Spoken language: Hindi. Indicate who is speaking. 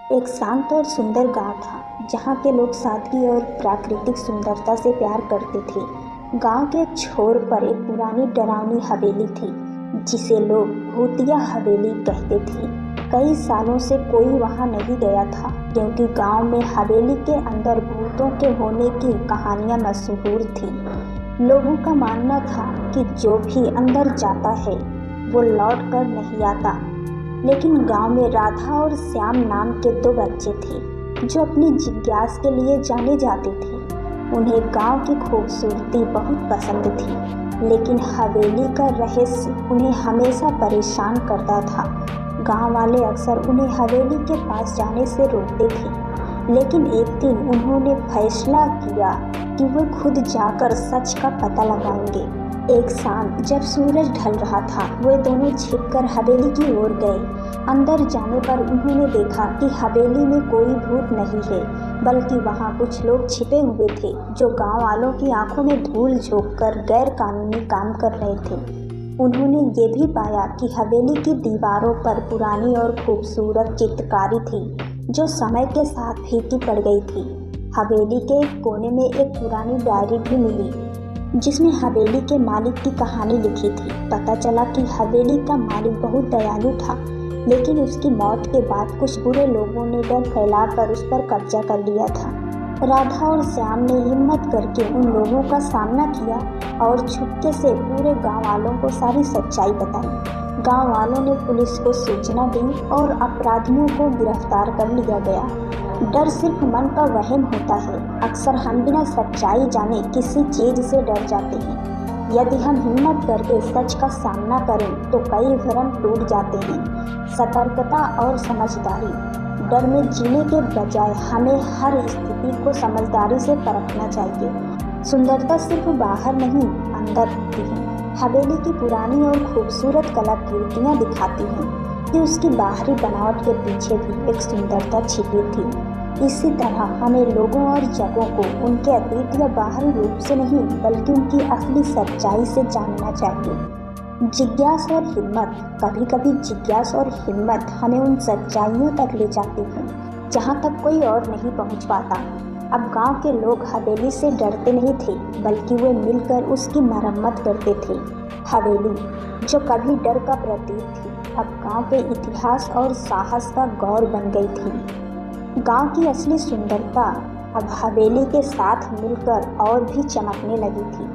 Speaker 1: एक शांत और सुंदर गांव था जहाँ के लोग सादगी और प्राकृतिक सुंदरता से प्यार करते थे। गांव के छोर पर एक पुरानी डरावनी हवेली थी जिसे लोग भूतिया हवेली कहते थे। कई सालों से कोई वहां नहीं गया था क्योंकि गांव में हवेली के अंदर भूतों के होने की कहानियां मशहूर थी। लोगों का मानना था कि जो भी अंदर जाता है वो लौट कर नहीं आता। लेकिन गांव में राधा और श्याम नाम के दो बच्चे थे जो अपनी जिज्ञासा के लिए जाने जाते थे। उन्हें गांव की खूबसूरती बहुत पसंद थी, लेकिन हवेली का रहस्य उन्हें हमेशा परेशान करता था। गांव वाले अक्सर उन्हें हवेली के पास जाने से रोकते थे, लेकिन एक दिन उन्होंने फैसला किया कि वे खुद जाकर सच का पता लगाएंगे। एक शाम जब सूरज ढल रहा था, वे दोनों छिपकर हवेली की ओर गए। अंदर जाने पर उन्होंने देखा कि हवेली में कोई भूत नहीं है, बल्कि वहां कुछ लोग छिपे हुए थे जो गांव वालों की आंखों में धूल झोंककर गैर कानूनी काम कर रहे थे। उन्होंने ये भी पाया कि हवेली की दीवारों पर पुरानी और खूबसूरत चित्रकारी थी जो समय के साथ फीकी पड़ गई थी। हवेली के एक कोने में एक पुरानी डायरी भी मिली जिसमें हवेली के मालिक की कहानी लिखी थी। पता चला कि हवेली का मालिक बहुत दयालु था, लेकिन उसकी मौत के बाद कुछ बुरे लोगों ने डर फैलाकर उस पर कब्जा कर लिया था। राधा और श्याम ने हिम्मत करके उन लोगों का सामना किया और छुपके से पूरे गांव वालों को सारी सच्चाई बताई। गांव वालों ने पुलिस को सूचना दी और अपराधियों को गिरफ्तार कर लिया गया। डर सिर्फ मन का वहम होता है। अक्सर हम बिना सच्चाई जाने किसी चीज से डर जाते हैं। यदि हम हिम्मत करके सच का सामना करें तो कई भ्रम टूट जाते हैं। सतर्कता और समझदारी। डर में जीने के बजाय हमें हर स्थिति को समझदारी से परखना चाहिए। सुंदरता सिर्फ बाहर नहीं, अंदर होती है। हवेली की पुरानी और खूबसूरत कलाकृतियाँ दिखाती हैं कि उसकी बाहरी बनावट के पीछे भी एक सुंदरता छिपी थी। इसी तरह हमें लोगों और जगहों को उनके अतीत या बाहरी रूप से नहीं, बल्कि उनकी असली सच्चाई से जानना चाहिए। जिज्ञासा और हिम्मत। कभी कभी जिज्ञासा और हिम्मत हमें उन सच्चाइयों तक ले जाती हैं जहाँ तक कोई और नहीं पहुँच पाता। अब गांव के लोग हवेली से डरते नहीं थे, बल्कि वे मिलकर उसकी मरम्मत करते थे। हवेली जो कभी डर का प्रतीक थी, अब गांव के इतिहास और साहस का गौर बन गई थी। गांव की असली सुंदरता अब हवेली के साथ मिलकर और भी चमकने लगी थी।